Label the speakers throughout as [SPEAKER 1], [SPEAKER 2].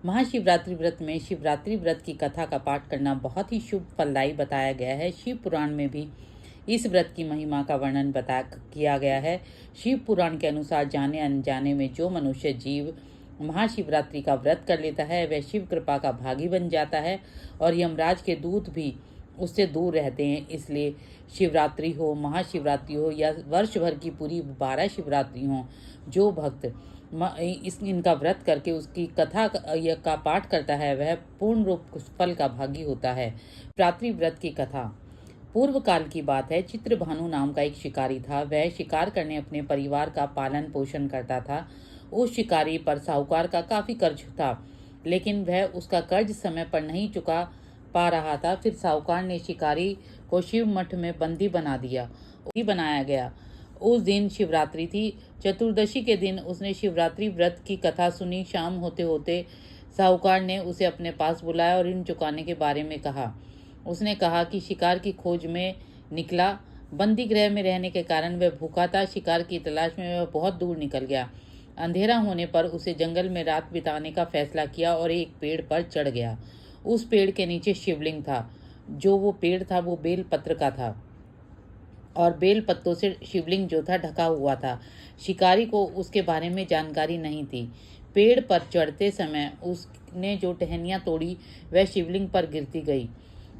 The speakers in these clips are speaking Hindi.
[SPEAKER 1] महाशिवरात्रि व्रत में शिवरात्रि व्रत की कथा का पाठ करना बहुत ही शुभ फलदायी बताया गया है। शिव पुराण में भी इस व्रत की महिमा का वर्णन किया गया है। शिव पुराण के अनुसार जाने अनजाने में जो मनुष्य जीव महाशिवरात्रि का व्रत कर लेता है वह शिव कृपा का भागी बन जाता है और यमराज के दूत भी उससे दूर रहते हैं। इसलिए शिवरात्रि हो, महाशिवरात्रि हो या वर्ष भर की पूरी 12 शिवरात्रि हो, जो भक्त इनका व्रत करके उसकी कथा का पाठ करता है वह पूर्ण रूप फल का भागी होता है। शिवरात्रि व्रत की कथा पूर्व काल की बात है। चित्रभानु नाम का एक शिकारी था। वह शिकार करने अपने परिवार का पालन पोषण करता था। उस शिकारी पर साहूकार का काफी कर्ज था, लेकिन वह उसका कर्ज समय पर नहीं चुका पा रहा था। फिर साहूकार ने शिकारी को शिव मठ में बंदी बनाया गया। उस दिन शिवरात्रि थी। चतुर्दशी के दिन उसने शिवरात्रि व्रत की कथा सुनी। शाम होते होते साहूकार ने उसे अपने पास बुलाया और ऋण चुकाने के बारे में कहा। उसने कहा कि शिकार की खोज में निकला। बंदी गृह में रहने के कारण वह भूखा था। शिकार की तलाश में वह बहुत दूर निकल गया। अंधेरा होने पर उसे जंगल में रात बिताने का फैसला किया और एक पेड़ पर चढ़ गया। उस पेड़ के नीचे शिवलिंग था। जो वो पेड़ था वो बेल पत्र का था और बेल पत्तों से शिवलिंग जो था ढका हुआ था। शिकारी को उसके बारे में जानकारी नहीं थी। पेड़ पर चढ़ते समय उसने जो टहनियाँ तोड़ी वह शिवलिंग पर गिरती गई।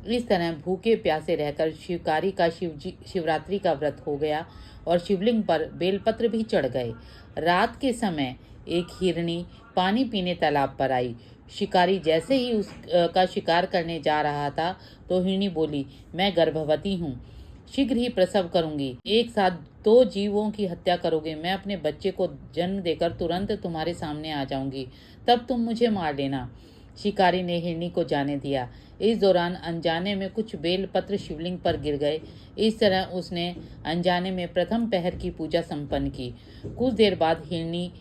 [SPEAKER 1] इस तरह भूखे प्यासे रहकर शिकारी का शिवरात्रि का व्रत हो गया और शिवलिंग पर बेलपत्र भी चढ़ गए। रात के समय एक हिरनी पानी पीने तालाब पर आई। शिकारी जैसे ही उसका शिकार करने जा रहा था तो हिरनी बोली, मैं गर्भवती हूँ, शीघ्र ही प्रसव करूंगी। एक साथ 2 जीवों की हत्या करोगे। मैं अपने बच्चे को जन्म देकर तुरंत तुम्हारे सामने आ जाऊंगी, तब तुम मुझे मार लेना। शिकारी ने हिरनी को जाने दिया। इस दौरान अनजाने में कुछ बेल पत्र शिवलिंग पर गिर गए। इस तरह उसने अनजाने में प्रथम पहर की पूजा संपन्न की। कुछ देर बाद हिरनी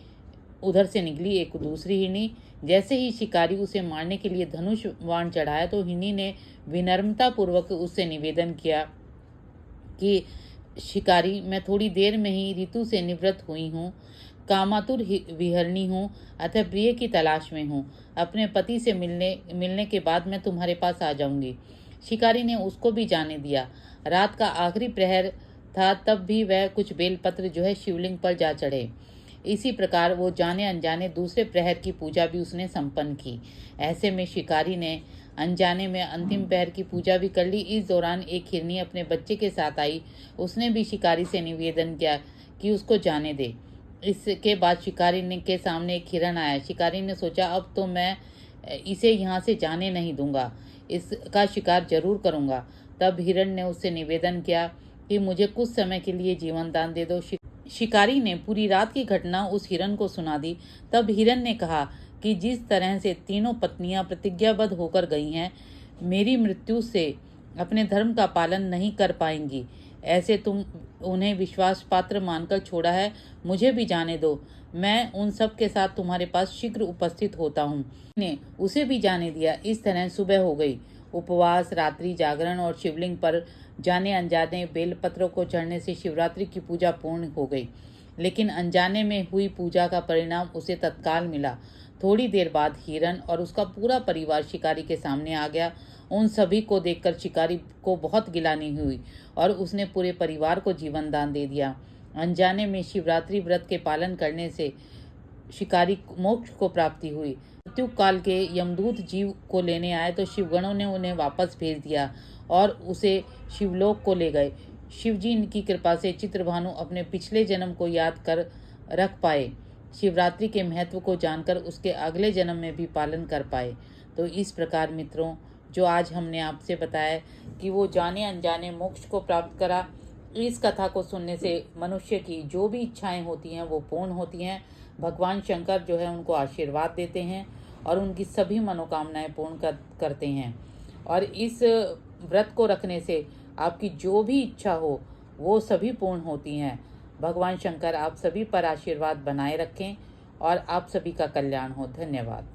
[SPEAKER 1] उधर से निकली एक दूसरी हिरनी। जैसे ही शिकारी उसे मारने के लिए धनुष बाण चढ़ाया तो हिरनी ने विनम्रता पूर्वक उससे निवेदन किया कि शिकारी, मैं थोड़ी देर में ही ऋतु से निवृत्त हुई हूँ, कामातुर विहरणी हूँ, अतः प्रिय की तलाश में हूँ। अपने पति से मिलने के बाद मैं तुम्हारे पास आ जाऊंगी। शिकारी ने उसको भी जाने दिया। रात का आखिरी प्रहर था, तब भी वह कुछ बेलपत्र जो है शिवलिंग पर जा चढ़े। इसी प्रकार वो जाने अनजाने दूसरे प्रहर की पूजा भी उसने संपन्न की। ऐसे में शिकारी ने अनजाने में अंतिम पहर की पूजा भी कर ली। इस दौरान एक हिरनी अपने बच्चे के साथ आई। उसने भी शिकारी से निवेदन किया कि उसको जाने दे। इसके बाद शिकारी के सामने एक हिरण आया। शिकारी ने सोचा, अब तो मैं इसे यहाँ से जाने नहीं दूंगा, इसका शिकार जरूर करूंगा। तब हिरण ने उससे निवेदन किया कि मुझे कुछ समय के लिए जीवन दान दे दो। शिकारी ने पूरी रात की घटना उस हिरण को सुना दी। तब हिरण ने कहा कि जिस तरह से तीनों पत्नियां प्रतिज्ञाबद्ध होकर गई हैं, मेरी मृत्यु से अपने धर्म का पालन नहीं कर पाएंगी, ऐसे तुम उन्हें विश्वास पात्र मानकर छोड़ा है, मुझे भी जाने दो। मैं उन सब के साथ तुम्हारे पास शीघ्र उपस्थित होता हूँ। ने उसे भी जाने दिया। इस तरह सुबह हो गई। उपवास, रात्रि जागरण और शिवलिंग पर जाने अनजाने बेलपत्रों को चढ़ने से शिवरात्रि की पूजा पूर्ण हो गई। लेकिन अनजाने में हुई पूजा का परिणाम उसे तत्काल मिला। थोड़ी देर बाद हिरण और उसका पूरा परिवार शिकारी के सामने आ गया। उन सभी को देखकर शिकारी को बहुत गिलानी हुई और उसने पूरे परिवार को जीवन दान दे दिया। अनजाने में शिवरात्रि व्रत के पालन करने से शिकारी मोक्ष को प्राप्ति हुई। मृत्यु काल के यमदूत जीव को लेने आए तो शिवगणों ने उन्हें वापस भेज दिया और उसे शिवलोक को ले गए। शिवजी की कृपा से चित्रभानु अपने पिछले जन्म को याद कर रख पाए, शिवरात्रि के महत्व को जानकर उसके अगले जन्म में भी पालन कर पाए। तो इस प्रकार मित्रों, जो आज हमने आपसे बताया कि वो जाने अनजाने मोक्ष को प्राप्त करा, इस कथा को सुनने से मनुष्य की जो भी इच्छाएं होती हैं वो पूर्ण होती हैं। भगवान शंकर जो है उनको आशीर्वाद देते हैं और उनकी सभी मनोकामनाएं पूर्ण करते हैं। और इस व्रत को रखने से आपकी जो भी इच्छा हो वो सभी पूर्ण होती हैं। भगवान शंकर आप सभी पर आशीर्वाद बनाए रखें और आप सभी का कल्याण हो। धन्यवाद।